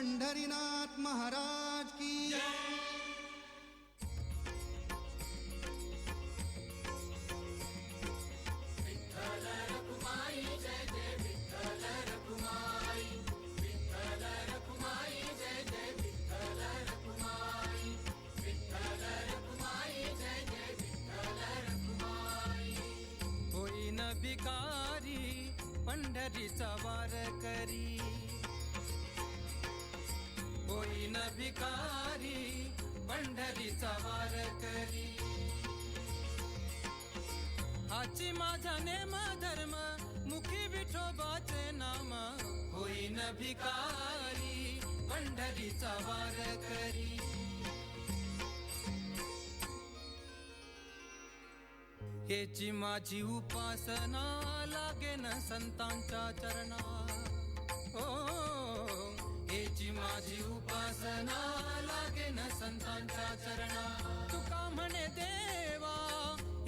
पंढरीनाथ महाराज की भिकारी पंढरीचा वार करी, होईन भिकारी पंढरीचा वार करी. हाची माझा नेम धर्म मुखी विठोबाचे नाम, होईन भिकारी पंढरीचा वार करी. हेची माझी उपासना लागेन संतांच्या चरणा, हो हेची माझी उपासना लागेन संतांच्या चरणा. तुका म्हणे देवा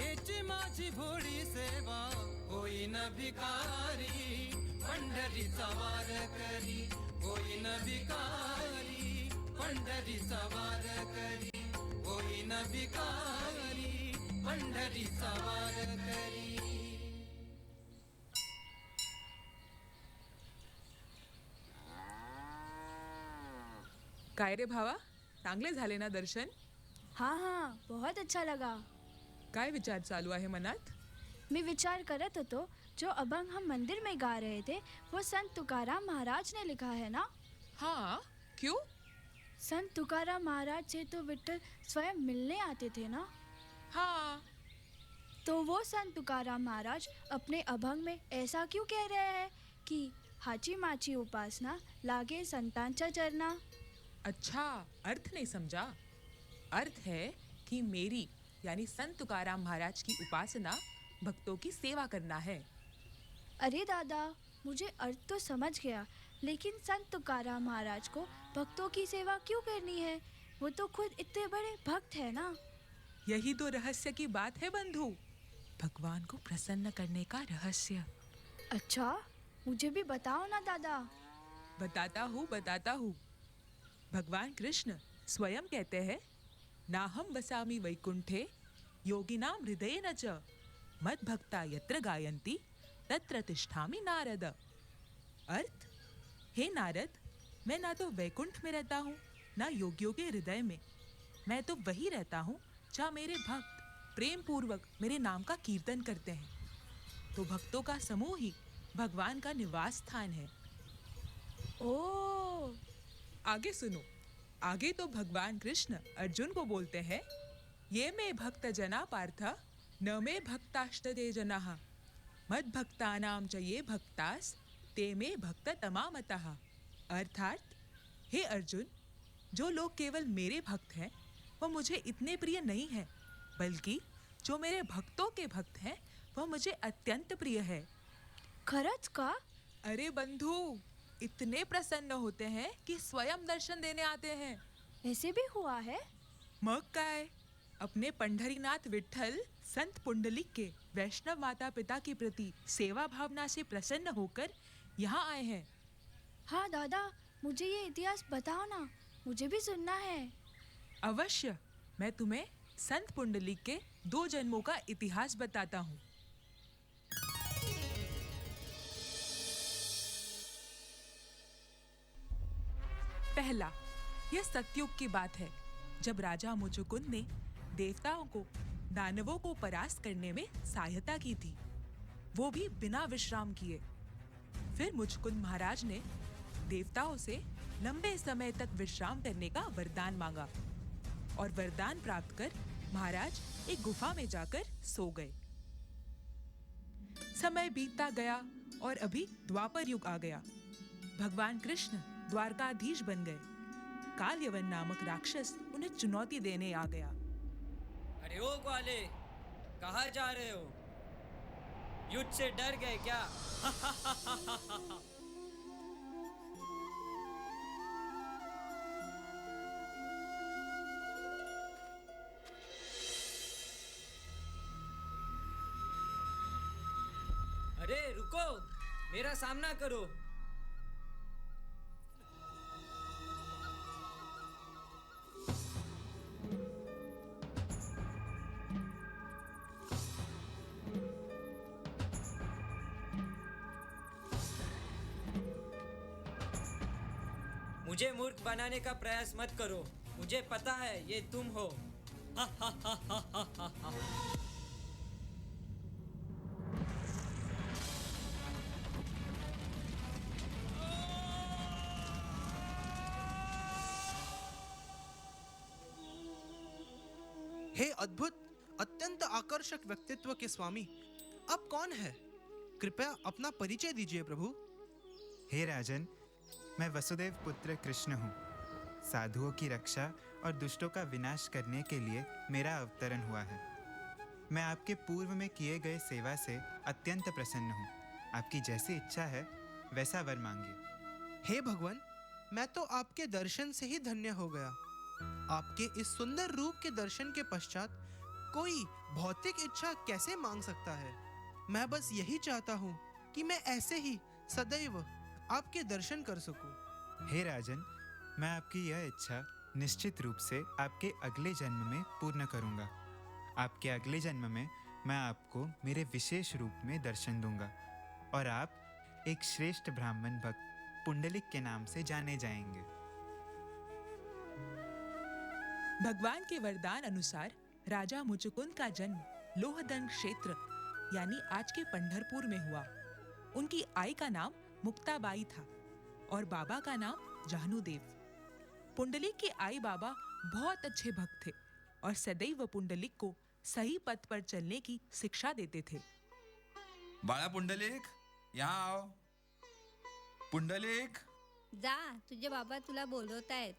हेची माझी भोळी सेवा, होईन भिकारी पंढरीचा वार करी, होईन भिकारी पंढरीचा वार करी, होईन भिकारी पंढरीचा वार करी. काय रे भावा, चांगले झाले ना दर्शन? हाँ हाँ, बहुत अच्छा लगा. काय विचार चालू आहे मनात? मैं विचार करत होतो, जो अभंग हम मंदिर में गा रहे थे वो संत तुकाराम महाराज ने लिखा है ना? हाँ, क्यों? संत तुकाराम महाराज से तो विठ्ठल स्वयं मिलने आते थे ना? हाँ. तो वो संत तुकाराम महाराज अपने अभंग में ऐसा क्यों कह रहे हैं कि हाची माची उपासना लागे संतांच्या चरना? अच्छा, अर्थ नहीं समझा. अर्थ है कि मेरी यानी संत तुकाराम महाराज की उपासना भक्तों की सेवा करना है. अरे दादा, मुझे अर्थ तो समझ गया, लेकिन संत तुकाराम महाराज को भक्तों की सेवा क्यों करनी है? वो तो खुद इतने बड़े भक्त है ना. यही तो रहस्य की बात है बंधु, भगवान को प्रसन्न करने का रहस्य. अच्छा, मुझे भी बताओ ना दादा. बताता हूँ. भगवान कृष्ण स्वयं कहते हैं, नाहम वसामि वैकुंठे योगिनां हृदयेन च मद्भक्ता यत्र गायन्ति तत्र तिष्ठामि नारद. अर्थ, हे नारद, मैं ना तो वैकुंठ में रहता हूँ ना योगियों के हृदय में. मैं तो वही रहता हूँ जहाँ मेरे भक्त प्रेम पूर्वक मेरे नाम का कीर्तन करते हैं. तो भक्तों का समूह ही भगवान का निवास स्थान है. ओह, आगे सुनो. आगे तो भगवान कृष्ण अर्जुन को बोलते हैं, ये में भक्त जना पार्थ न में भक्ताश्चते जनाः मद्भक्तानां च ये भक्तास् ते में भक्त तमामतः. अर्थात, हे अर्जुन, जो लोग केवल मेरे भक्त हैं वह मुझे इतने प्रिय नहीं है, बल्कि जो मेरे भक्तों के भक्त हैं वह मुझे अत्यंत प्रिय है. खरच का? अरे बंधु, इतने प्रसन्न होते हैं कि स्वयं दर्शन देने आते हैं. ऐसे भी हुआ है? मग काय, अपने पंढरीनाथ विठ्ठल संत पुंडलिक के वैष्णव माता पिता के प्रति सेवा भावना से प्रसन्न होकर यहाँ आए हैं. हाँ दादा, मुझे ये इतिहास बताओ ना, मुझे भी सुनना है. अवश्य, मैं तुम्हें संत पुंडलिक के 2 जन्मों का इतिहास बताता हूँ. पहला, यह सतयुग की बात है, जब राजा मुचुकुंद ने देवताओं को दानवों को परास्त करने में सहायता की थी, वो भी बिना विश्राम किए. फिर मुचुकुंद महाराज ने देवताओं से लंबे समय तक विश्राम करने का वरदान मांगा और वरदान प्राप्त कर महाराज एक गुफा में जाकर सो गए. समय बीतता गया और अभी द्वापर युग आ गया. भगवान कृष्ण द्वारकाधीश बन गए. काल यवन नामक राक्षस उन्हें चुनौती देने आ गया. अरे ओ ग्वाले, कहाँ जा रहे हो? युद्ध से डर गए क्या? अरे रुको, मेरा सामना करो. मुझे मूर्ख बनाने का प्रयास मत करो। मुझे पता है ये तुम हो। हे अद्भुत, अत्यंत आकर्षक व्यक्तित्व के स्वामी, आप कौन है? कृपया अपना परिचय दीजिए प्रभु। हे राजन, मैं वसुदेव पुत्र कृष्ण हूँ। साधुओं की रक्षा और दुष्टों का विनाश करने के लिए मेरा अवतरण हुआ है। मैं आपके पूर्व में किए गए सेवा से अत्यंत प्रसन्न हूँ। आपकी जैसी इच्छा है वैसा वर मांगिए। हे भगवान, मैं तो आपके दर्शन से ही धन्य हो गया। आपके इस सुंदर रूप के दर्शन के पश्चात कोई भौतिक इच्छा कैसे मांग सकता है? मैं बस यही चाहता हूँ कि मैं ऐसे ही सदैव आपके दर्शन कर सकूं। हे राजन, मैं आपकी यह इच्छा निश्चित रूप से आपके अगले जन्म में पूर्ण करूँगा। आपके अगले जन्म में मैं आपको मेरे विशेष रूप में दर्शन दूंगा और आप एक श्रेष्ठ ब्राह्मण भक्त पुंडलिक के नाम से जाने जाएंगे। भगवान के वरदान अनुसार राजा मुचुकुंद का जन्म लोहदंड क्षेत्र यानी आज के पंढरपुर में हुआ। उनकी आई का नाम मुक्ताबाई था और बाबा का नाम जाहनुदेव। पुंडलिक के आई बाबा बहुत अच्छे भक्त थे और सदैव पुंडलिक को सही पथ पर चलने की शिक्षा देते थे। बाळा पुंडलिक, यहाँ आओ। पुंडलिक, जा, तुझे बाबा तुला बोलवतायत.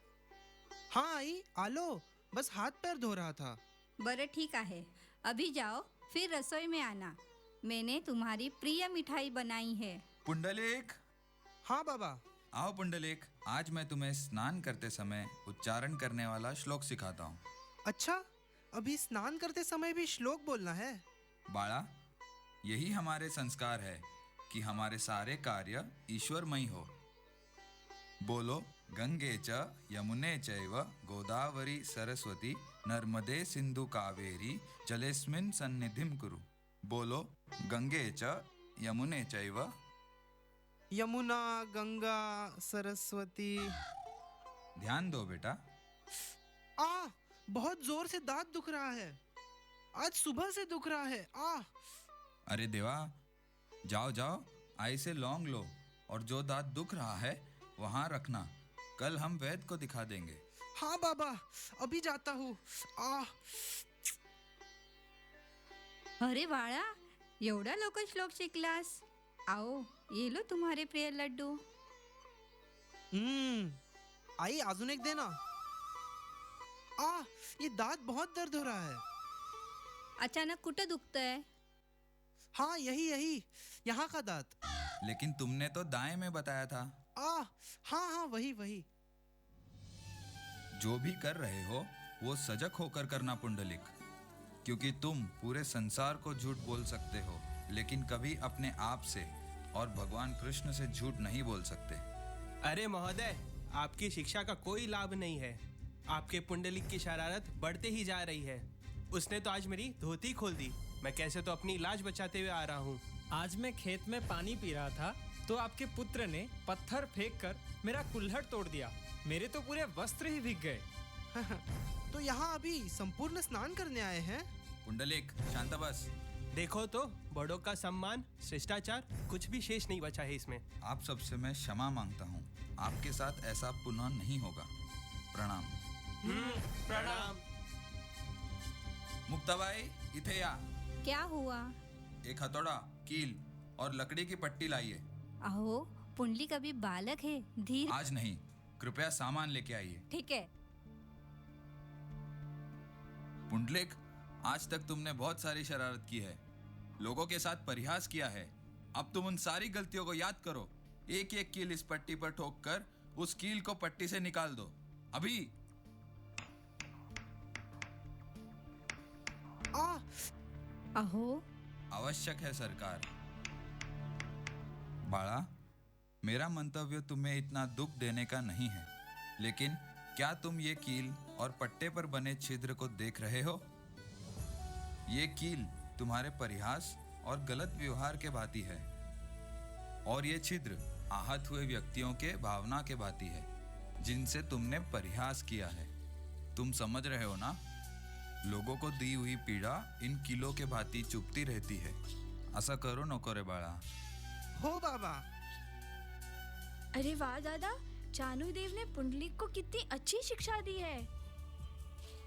हाँ आई, आलो, बस हाथ पैर धो रहा था। बरं ठीक आहे, अभी जाओ, फिर रसोई में आना. मैंने तुम्हारी प्रिय मिठाई बनाई है. पुंडलिक, हाँ बाबा। आओ पुंडलिक, आज मैं तुम्हें स्नान करते समय उच्चारण करने वाला श्लोक सिखाता हूँ. अच्छा, अभी स्नान करते समय भी श्लोक बोलना है? बाळा, यही हमारे संस्कार है कि हमारे सारे कार्य ईश्वरमयी हो. बोलो, गंगे च यमुने चैव गोदावरी सरस्वती नर्मदे सिंधु कावेरी जलेस्मिन् सन्निधिं कुरु. बोलो, गंगे च यमुने चैव. यमुना, गंगा, सरस्वती। ध्यान दो बेटा. बहुत जोर से दांत दुख रहा है। आज सुबह से दुख रहा है। अरे देवा, जाओ जाओ, आई से लौंग लो और जो दांत दुख रहा है वहां रखना. कल हम वैद्य को दिखा देंगे. हाँ बाबा, अभी जाता हूँ. अरे बाळा, एवढा लवकर श्लोक शिकलास. आओ, ये लो तुम्हारे प्रिय लड्डू. आई अजून एक देना. ये दांत बहुत दर्द हो रहा है. अचानक कुठं दुखतंय? हाँ, यही यहाँ का दांत. लेकिन तुमने तो दाएं में बताया था. हाँ, वही. जो भी कर रहे हो वो सजग होकर करना पुंडलिक, क्योंकि तुम पूरे संसार को झूठ बोल सकते हो लेकिन कभी अपने आप से और भगवान कृष्ण से झूठ नहीं बोल सकते. अरे महोदय, आपकी शिक्षा का कोई लाभ नहीं है. आपके पुंडलिक की शरारत बढ़ते ही जा रही है. उसने तो आज मेरी धोती खोल दी. मैं कैसे तो अपनी लाज बचाते हुए आ रहा हूँ. आज मैं खेत में पानी पी रहा था तो आपके पुत्र ने पत्थर फेंक कर मेरा कुल्हड़ तोड़ दिया. मेरे तो पूरे वस्त्र ही भीग गए. तो यहाँ अभी संपूर्ण स्नान करने आए हैं? पुंडलिक, शांत बस. देखो तो, बड़ों का सम्मान, शिष्टाचार कुछ भी शेष नहीं बचा है इसमें. आप सबसे मैं क्षमा मांगता हूँ. आपके साथ ऐसा पुनः नहीं होगा. प्रणाम. प्रणाम. मुक्ताबाई, इथे या. क्या हुआ? एक हथौड़ा, कील और लकड़ी की पट्टी लाइए. अहो, पुंडलिक अभी बालक है. धीरे. आज नहीं, कृपया सामान लेके आइए. ठीक है. पुंडलिक, आज तक तुमने बहुत सारी शरारत की है, लोगों के साथ परिहास किया है. अब तुम उन सारी गलतियों को याद करो. एक एक कील इस पट्टी पर ठोक कर उस कील को पट्टी से निकाल दो. अभी. अहो, आवश्यक है सरकार. बाळा, मेरा मंतव्य तुम्हें इतना दुख देने का नहीं है, लेकिन क्या तुम ये कील और पट्टे पर बने छिद्र को देख रहे हो? ये कील तुम्हारे परिहास और गलत व्यवहार के भांति है और ये छिद्र आहत हुए व्यक्तियों के भावना के भांति है. जिनसे तुमने परिहास किया है। तुम समझ रहे हो ना, लोगों को दी हुई पीड़ा इन किलों के भांति चुभती रहती है। ऐसा करो नको रे बाळा। हो बाबा। अरे वाह दादा, जानुदेव ने पुंडलिक को कितनी अच्छी शिक्षा दी है।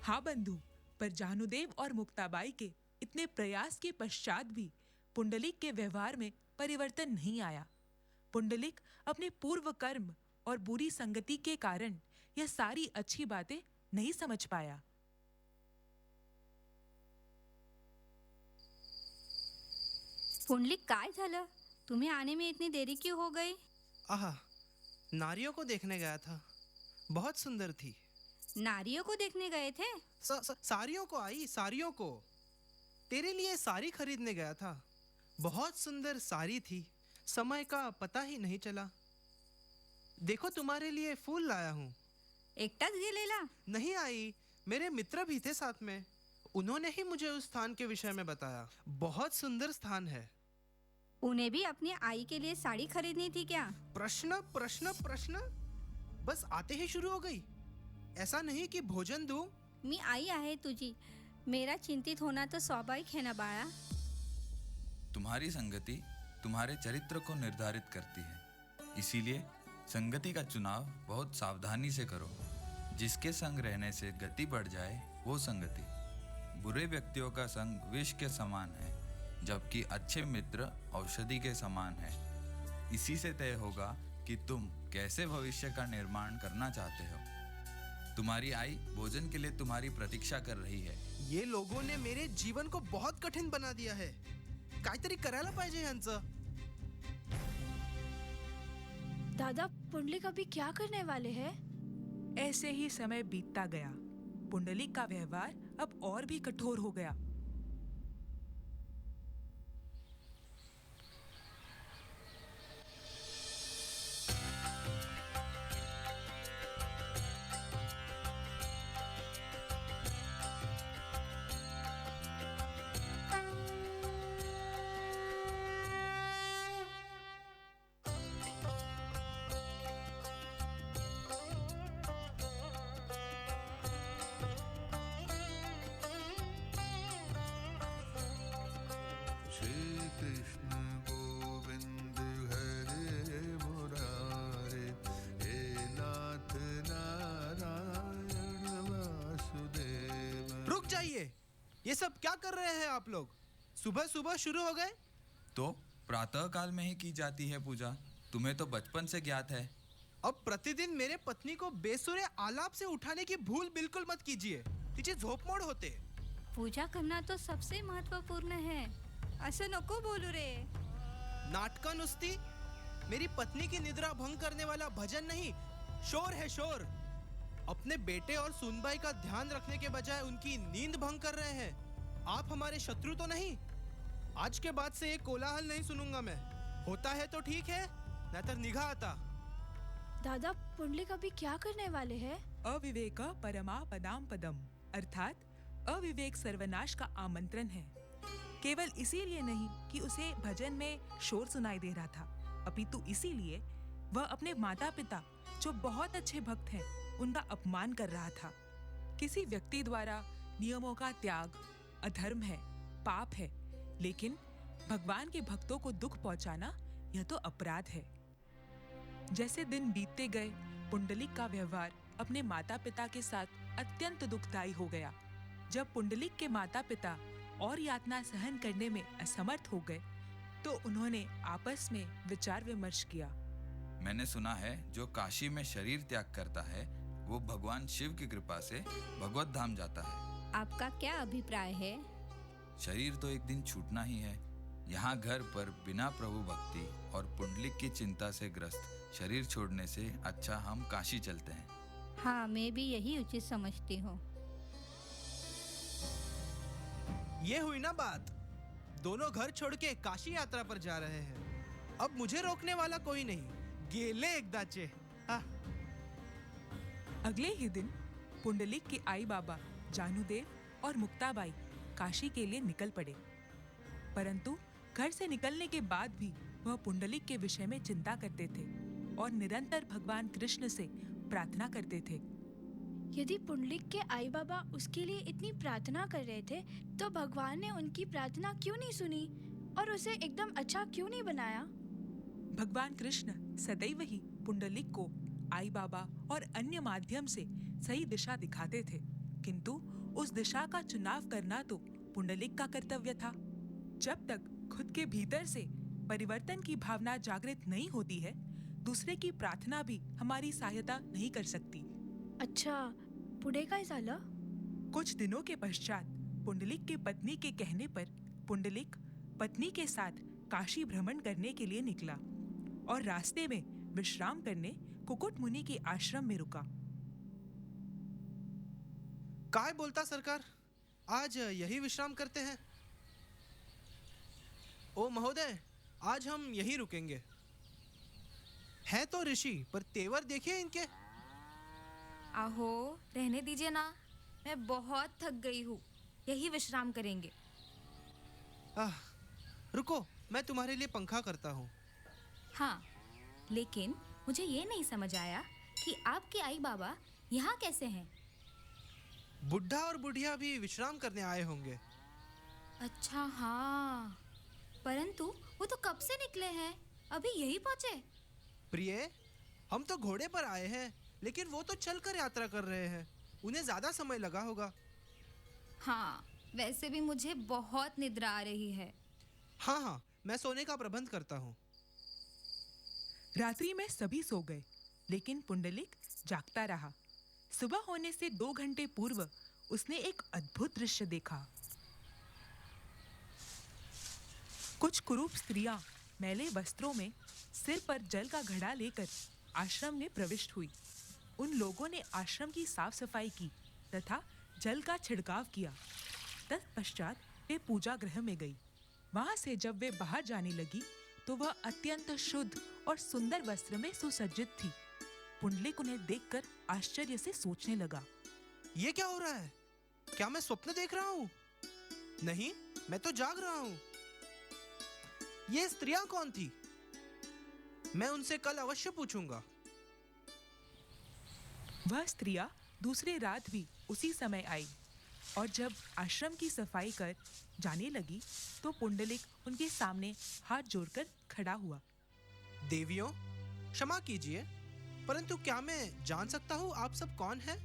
हाँ बंधु, पर जानुदेव और मुक्ताबाई के इतने प्रयास के पश्चात भी पुंडलिक के व्यवहार में परिवर्तन नहीं आया। पुंडलिक अपने पूर्व कर्म और बुरी संगति के कारण यह सारी अच्छी बातें नहीं समझ पाया। पुंडलिक, काय झालं? तुम्हें आने में इतनी देरी क्यों हो गई? आहा, नारियों को देखने गया था, बहुत सुंदर थी। नारियों को देखने गए थे? साड़ियों को आई, साड़ियों को। तेरे लिए साड़ी खरीदने गया था। बहुत सुंदर साड़ी थी, समय का पता ही नहीं चला। देखो तुम्हारे लिए फूल लाया हूँ। एकटाच गेलेला? नहीं आई, मेरे मित्र भी थे साथ में। उन्होंने ही मुझे उस स्थान के विषय में बताया। बहुत सुंदर स्थान है। उन्हें भी अपनी आई के लिए साड़ी खरीदनी थी क्या? प्रश्न प्रश्न प्रश्न, बस आते ही शुरू हो गई। ऐसा नहीं कि भोजन दूं। मी आई आहे तुझी, मेरा चिंतित होना तो स्वाभाविक है ना बाळा। तुम्हारी संगति तुम्हारे चरित्र को निर्धारित करती है, इसीलिए संगति का चुनाव बहुत सावधानी से करो। जिसके संग रहने से गति बढ़ जाए वो संगति। बुरे व्यक्तियों का संग विष के समान है, जबकि अच्छे मित्र औषधि के समान है। इसी से तय होगा कि तुम कैसे भविष्य का निर्माण करना चाहते हो। तुम्हारी आई भोजन के लिए तुम्हारी प्रतीक्षा कर रही है। ये लोगों ने मेरे जीवन को बहुत कठिन बना दिया है। काहीतरी करायला पाहिजे यांचं। दादा, पुंडलिक अभी क्या करने वाले हैं? ऐसे ही समय बीतता गया। पुंडलिक का व्यवहार अब और भी कठोर हो गया। ये सब क्या कर रहे हैं आप लोग? सुबह सुबह शुरू हो गए? तो प्रातः काल में ही की जाती है पूजा, तुम्हें तो बचपन से ज्ञात है। अब प्रतिदिन मेरे पत्नी को बेसुरे आलाप से उठाने की भूल बिल्कुल मत कीजिए। तिची झोपमोड होते। पूजा करना तो सबसे महत्वपूर्ण है, असं नको बोलू रे। नाटका नुसती। मेरी पत्नी की निद्रा भंग करने वाला भजन नहीं, शोर है शोर। अपने बेटे और सुनबाई का ध्यान रखने के बजाय उनकी नींद भंग कर रहे हैं। आप हमारे शत्रु तो नहीं? आज के बाद से ये कोलाहल नहीं सुनूंगा मैं। होता है तो ठीक है, नहीं तो निगाह आता। दादा, पुंडलिक अभी क्या करने वाले हैं? अविवेक परमा पदाम पदम, अर्थात अविवेक सर्वनाश का आमंत्रण है। केवल इसीलिए नहीं कि उसे भजन में शोर सुनाई दे रहा था, अपितु इसीलिए वह अपने माता पिता जो बहुत अच्छे भक्त हैं उनका अपमान कर रहा था। किसी व्यक्ति द्वारा नियमों का त्याग अधर्म है, पाप है, लेकिन भगवान के भक्तों को दुख पहुंचाना यह तो अपराध है। जैसे दिन बीतते गए, पुंडलिक का व्यवहार अपने माता पिता के साथ अत्यंत दुखदायी हो गया। जब पुंडलिक के माता पिता और यातना सहन करने में असमर्थ हो गए, तो उन्होंने आपस में विचार विमर्श किया। मैंने सुना है जो काशी में शरीर त्याग करता है वो भगवान शिव की कृपा से भगवत धाम जाता है। आपका क्या अभिप्राय है? शरीर तो एक दिन छूटना ही है। यहाँ घर पर बिना प्रभु भक्ति और पुंडलिक की चिंता से ग्रस्त शरीर छोड़ने से अच्छा हम काशी चलते हैं। हाँ, मैं भी यही उचित समझती हूँ। ये हुई ना बात। दोनों घर छोड़ के काशी यात्रा पर जा रहे हैं। अब मुझे रोकने वाला कोई नहीं। गेले एकदाचे। अगले ही दिन पुंडलिक के आई बाबा जानुदेव और मुक्ताबाई काशी के लिए निकल पड़े। परंतु घर से निकलने के बाद भी वह पुंडलिक के विषय में चिंता करते थे और निरंतर भगवान कृष्ण से प्रार्थना करते थे। यदि पुंडलिक के आई बाबा उसके लिए इतनी प्रार्थना कर रहे थे, तो भगवान ने उनकी प्रार्थना क्यों नहीं सुनी और उसे एकदम अच्छा क्यों नहीं बनाया? भगवान कृष्ण सदैव ही पुंडलिक को आई बाबा और अन्य माध्यम से सही दिशा दिखाते थे, किंतु उस दिशा का चुनाव करना तो पुंडलिक का कर्तव्य था। जब तक खुद के भीतर से परिवर्तन की भावना जागृत नहीं होती है, दूसरे की प्रार्थना भी हमारी सहायता नहीं कर सकती। अच्छा, पुढे काय झालं? कुछ दिनों के पश्चात पुंडलिक के पत्नी के कहने पर पुंडलिक पत्नी के साथ काशी भ्रमण करने के लिए निकला और रास्ते में विश्राम करने कुकुट मुनि के आश्रम में रुका। काय बोलता सरकार, आज यही विश्राम करते हैं? ओ महोदय, आज हम यही रुकेंगे। है तो ऋषि, पर तेवर देखिए इनके। आहो, रहने दीजिए ना, मैं बहुत थक गई हूँ, यही विश्राम करेंगे। रुको, मैं तुम्हारे लिए पंखा करता हूँ। हाँ, लेकिन मुझे ये नहीं समझ आया कि आपके आई बाबा यहाँ कैसे हैं? बुढ़ा और बुढ़िया भी विश्राम करने आए होंगे। अच्छा हाँ, परंतु वो तो कब से निकले हैं, अभी यही पहुँचे? प्रिय, हम तो घोड़े पर आए हैं, लेकिन वो तो चलकर यात्रा कर रहे हैं, उन्हें ज्यादा समय लगा होगा। हाँ, वैसे भी मुझे बहुत निद्रा आ रही है। हाँ हाँ, मैं सोने का प्रबंध करता हूँ। रात्रि में सभी सो गए, लेकिन पुंडलिक जागता रहा। सुबह होने से 2 घंटे पूर्व उसने एक अद्भुत दृश्य देखा। कुछ कुरूप स्त्रियां मैले वस्त्रों में सिर पर जल का घड़ा लेकर आश्रम में प्रविष्ट हुई। उन लोगों ने आश्रम की साफ सफाई की तथा जल का छिड़काव किया। तत्पश्चात वे पूजा गृह में गई। वहां से जब वे बाहर जाने लगी तो वह अत्यंत शुद्ध और सुंदर वस्त्र में सुसज्जित थी। पुंडलिक उन्हें देखकर आश्चर्य से सोचने लगा, ये क्या हो रहा है? क्या मैं स्वप्न देख रहा हूँ? नहीं, मैं तो जाग रहा हूँ। ये स्त्रियां कौन थी? मैं उनसे कल अवश्य पूछूंगा। वह स्त्रियां दूसरे रात भी उसी समय आई और जब आश्रम की सफाई कर जाने लगी तो पुंडलिक उनके सामने हाथ जोड़कर खड़ा हुआ। देवियों, क्षमा कीजिए, परंतु क्या मैं जान सकता हूँ आप सब कौन हैं?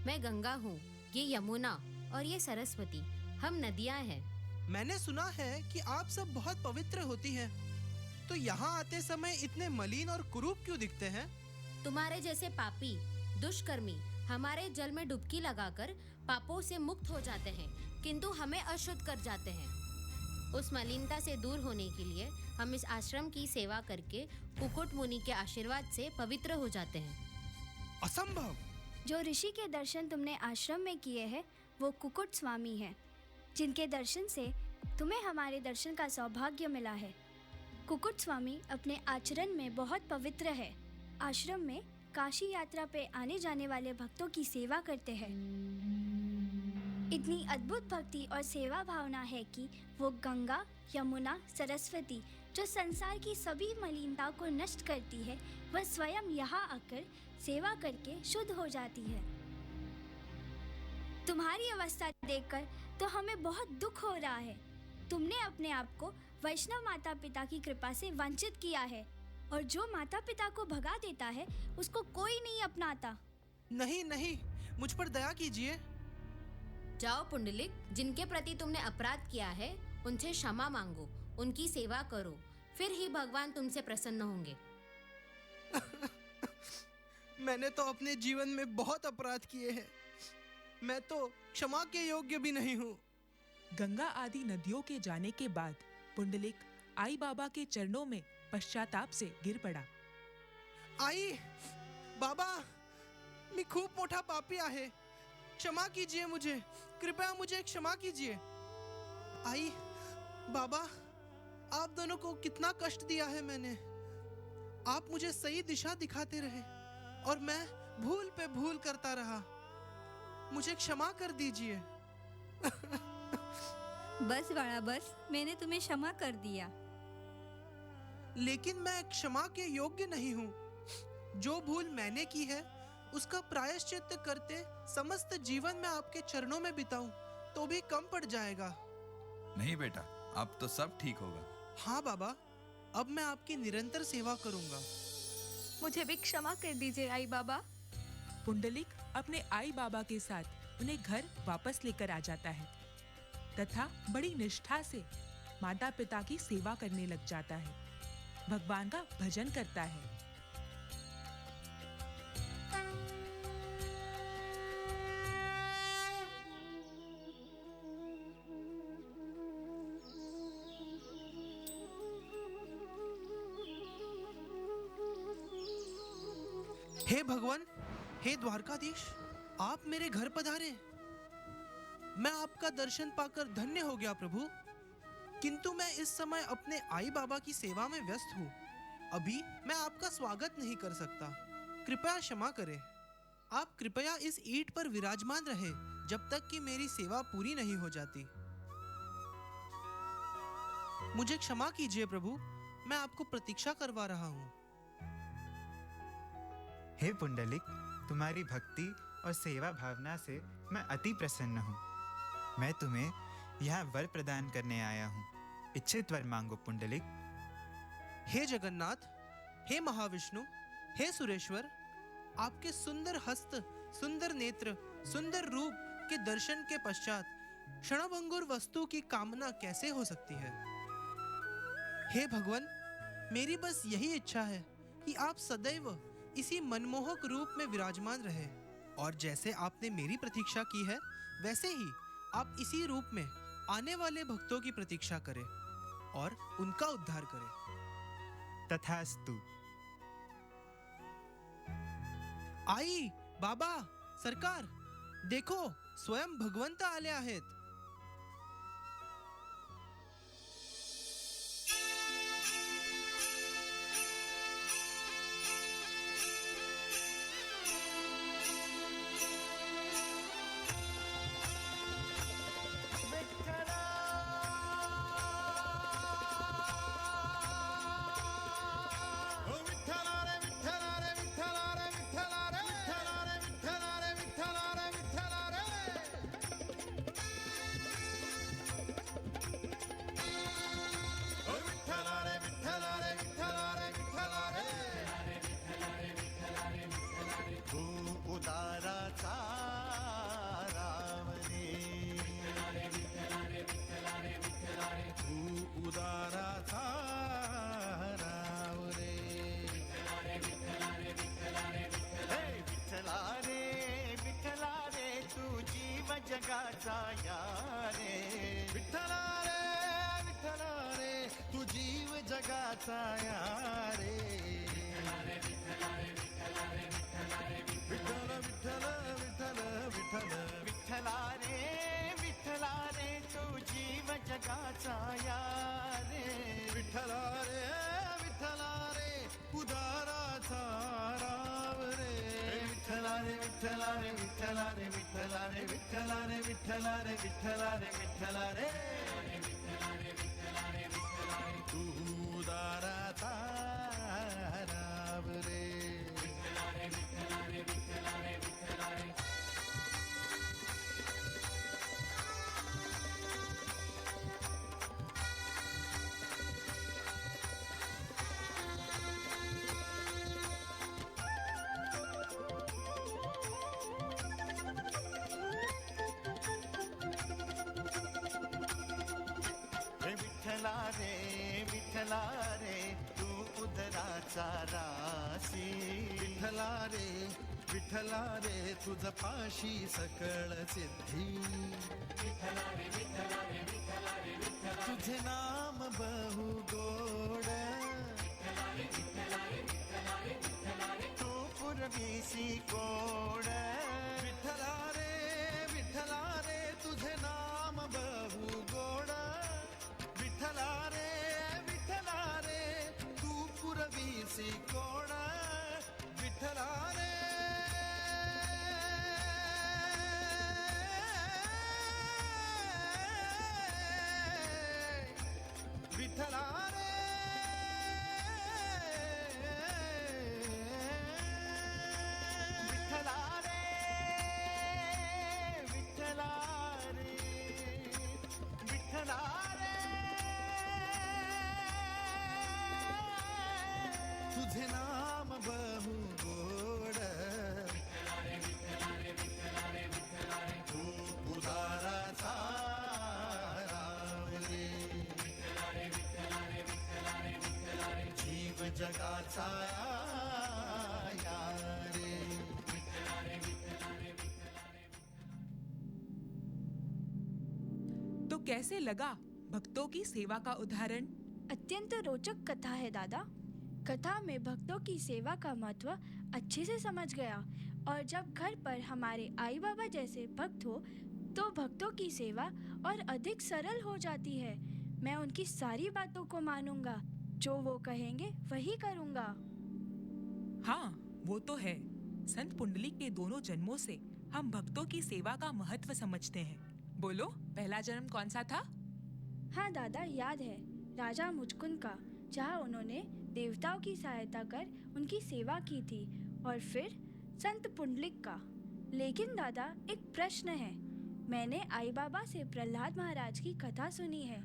मैं गंगा हूँ, ये यमुना और ये सरस्वती, हम नदियाँ हैं। मैंने सुना है कि आप सब बहुत पवित्र होती हैं, तो यहाँ आते समय इतने मलिन और कुरूप क्यों दिखते हैं? तुम्हारे जैसे पापी, दुष्कर्मी हमारे जल में डुबकी लगाकर पापों से मुक्त हो जाते हैं, किंतु हमें अशुद्ध कर जाते हैं। उस मलिनता से दूर होने के लिए हम इस आश्रम की सेवा करके कुकुट मुनि के आशीर्वाद से पवित्र हो जाते हैं। असंभव! जो ऋषि के दर्शन तुमने आश्रम में किए हैं, वो कुकुट स्वामी हैं, जिनके दर्शन से तुम्हें हमारे दर्शन का सौभाग्य मिला है। कुकुट स्वामी अपने आचरण में बहुत पवित्र है। आश्रम में काशी यात्रा पे आने जाने वाले भक्तों की सेवा करते हैं। इतनी अद्भुत भक्ति और सेवा भावना है कि वो गंगा, यमुना, सरस्वती जो संसार की सभी मलिनता को नष्ट करती है, वह स्वयं यहाँ आकर सेवा करके शुद्ध हो जाती है। तुम्हारी अवस्था देखकर तो हमें बहुत दुख हो रहा है। तुमने अपने आप को वैष्णव माता पिता की कृपा से वंचित किया है, और जो माता पिता को भगा देता है उसको कोई नहीं अपनाता। नहीं नहीं, मुझ पर दया कीजिए। जाओ पुंडलिक, जिनके प्रति तुमने अपराध किया है उनसे क्षमा मांगो, उनकी सेवा करो, फिर ही भगवान तुमसे प्रसन्न होंगे। मैंने तो अपने जीवन में बहुत अपराध किए हैं। मैं तो क्षमा के योग्य भी नहीं हूँ। गंगा आदि नदियों के जाने के बाद पुंडलिक आई बाबा के चरणों में पश्चाताप से गिर पड़ा। आई बाबा, मी खूप मोठा पापी आहे, क्षमा कीजिए मुझे, कृपया मुझे क्षमा कीजिए। आई बाबा, आप दोनों को कितना कष्ट दिया है मैंने। आप मुझे सही दिशा दिखाते रहे और मैं भूल पे भूल करता रहा। मुझे क्षमा कर दीजिए। बस बाळा बस, मैंने तुम्हें क्षमा कर दिया। लेकिन मैं क्षमा के योग्य नहीं हूँ। जो भूल मैंने की है उसका प्रायश्चित्त करते समस्त जीवन में आपके चरणों में बिताऊं तो भी कम पड़ जाएगा। नहीं बेटा, अब तो सब ठीक होगा। हाँ बाबा, अब मैं आपकी निरंतर सेवा करूंगा। मुझे भी क्षमा कर दीजिए आई बाबा। पुंडलिक अपने आई बाबा के साथ उन्हें घर वापस लेकर आ जाता है तथा बड़ी निष्ठा से माता पिता की सेवा करने लग जाता है, भगवान का भजन करता है। हे भगवान, हे द्वारकाधीश, आप मेरे घर पधारे। मैं आपका दर्शन पाकर धन्य हो गया प्रभु, किंतु मैं इस समय अपने आई बाबा की सेवा में व्यस्त हूँ। अभी मैं आपका स्वागत नहीं कर सकता, कृपया क्षमा करें। आप कृपया इस ईंट पर विराजमान रहे जब तक कि मेरी सेवा पूरी नहीं हो जाती। मुझे क्षमा कीजिए प्रभु, मैं आपको प्रतीक्षा करवा रहा हूँ। हे पुंडलिक, तुम्हारी भक्ति और सेवा भावना से मैं अति प्रसन्न हूँ। मैं तुम्हें यहाँ वर प्रदान करने आया हूँ। इच्छित वर मांगो पुंडलिक। हे जगन्नाथ, हे महाविष्णु, हे सुरेश्वर, आपके सुंदर हस्त, सुंदर नेत्र, सुंदर रूप के दर्शन के पश्चात क्षणभंगुर वस्तु की कामना कैसे हो सकती है। हे भगवान, मेरी बस यही इच्छा है कि आप सदैव इसी मनमोहक रूप में विराजमान रहे, और जैसे आपने मेरी प्रतीक्षा की है वैसे ही आप इसी रूप में आने वाले भक्तों की प्रतीक्षा करें और उनका उद्धार करें। तथास्तु। आई बाबा, सरकार, देखो स्वयं भगवंत आले आहेत। जगाचा यारे विठ्ठला रे, विठ्ठला रे, तू जीव जगाचा यारे। विठ्ठल विठ्ठल विठ्ठल विठ्ठल विठ्ठला रे, विठ्ठला रे, तू जीव जगाचा यारे। विठ्ठला रे, विठ्ठला रे, उदाराचा राव रे। विठ्ठला रे, विठ्ठला रे, विठ्ठला रे, विठ्ठला रे, विठ्ठला रे, विठ्ठला रे, विठ्ठला रे, विठ्ठला रे, तू उदाराचा राव रे। विठ्ठला रे, विठ्ठला रे, तू उदराचा राशी। विठ्ठला रे, विठ्ठला रे, तुझ पाशी सकळ सिद्धी। तुझे नाम बहु गोड, तू पुरवीसी कोड। विठ्ठला रे, विठ्ठला रे, तुझे नाम बहु गोड। विठ्ठला रे, विठ्ठला रे, तू पुरवीसी कोड। विठ्ठला रे, विठ्ठला रे, तुझे नाम बहु गोड तू उदाराचा राम रे जीव जगाचा या रे तो कैसे लगा भक्तों की सेवा का उदाहरण? अत्यंत रोचक कथा है दादा। कथा में भक्तों की सेवा का महत्व अच्छे से समझ गया और जब घर पर हमारे आई बाबा जैसे भक्त हो तो भक्तों की सेवा और अधिक सरल हो जाती है। मैं उनकी सारी बातों को मानूंगा, जो वो कहेंगे वही करूंगा। हाँ, वो तो है। संत पुंडलिक के दोनों जन्मों से हम भक्तों की सेवा का महत्व समझते हैं। बोलो, पहला जन्म कौन सा था? हाँ दादा, याद है, राजा मुचकुंद का, जहाँ उन्होंने देवताओं की सहायता कर उनकी सेवा की थी, और फिर संत पुंडलिक का। लेकिन दादा, एक प्रश्न है। मैंने आई बाबा से प्रहलाद महाराज की कथा सुनी है,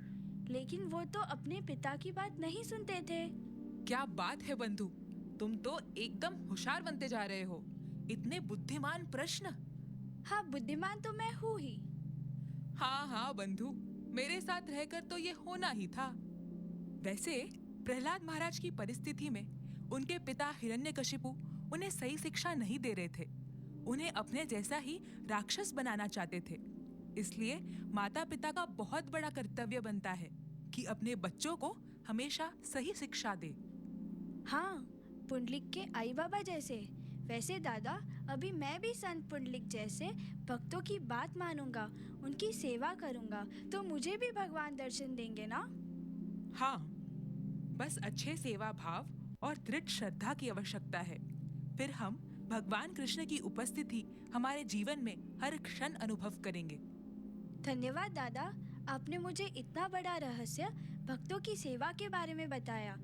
लेकिन वो तो अपने पिता की बात नहीं सुनते थे। क्या बात है बंधु, तुम तो एकदम होशियार बनते जा रहे हो। इतने बुद्धिमान प्रश्न। हाँ, बुद्धिमान तो मैं हूँ ही। हाँ बंधु, मेरे साथ रहकर तो ये होना ही था। वैसे प्रहलाद महाराज की परिस्थिति में उनके पिता हिरण्यकशिपु उन्हें सही शिक्षा नहीं दे रहे थे। उन्हें अपने जैसा ही राक्षस बनाना चाहते थे। इसलिए माता पिता का बहुत बड़ा कर्तव्य बनता है कि अपने बच्चों को हमेशा सही शिक्षा दे। हाँ, पुंडलिक के आई बाबा जैसे। वैसे दादा, अभी मैं भी संत पुंडलिक जैसे भक्तों की बात मानूंगा, उनकी सेवा करूंगा, तो मुझे भी भगवान दर्शन देंगे ना? हाँ, बस अच्छे सेवा भाव और दृढ़ श्रद्धा की आवश्यकता है। फिर हम भगवान कृष्ण की उपस्थिति हमारे जीवन में हर क्षण अनुभव करेंगे। धन्यवाद दादा, आपने मुझे इतना बड़ा रहस्य भक्तों की सेवा के बारे में बताया।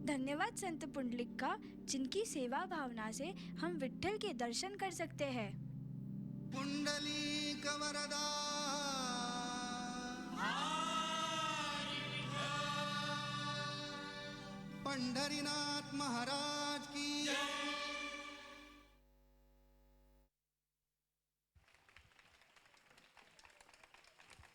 धन्यवाद संत पुंडलिक का, जिनकी सेवा भावना से हम विट्ठल के दर्शन कर सकते हैं। पुंडलीक वरदा पंढरीनाथ महाराज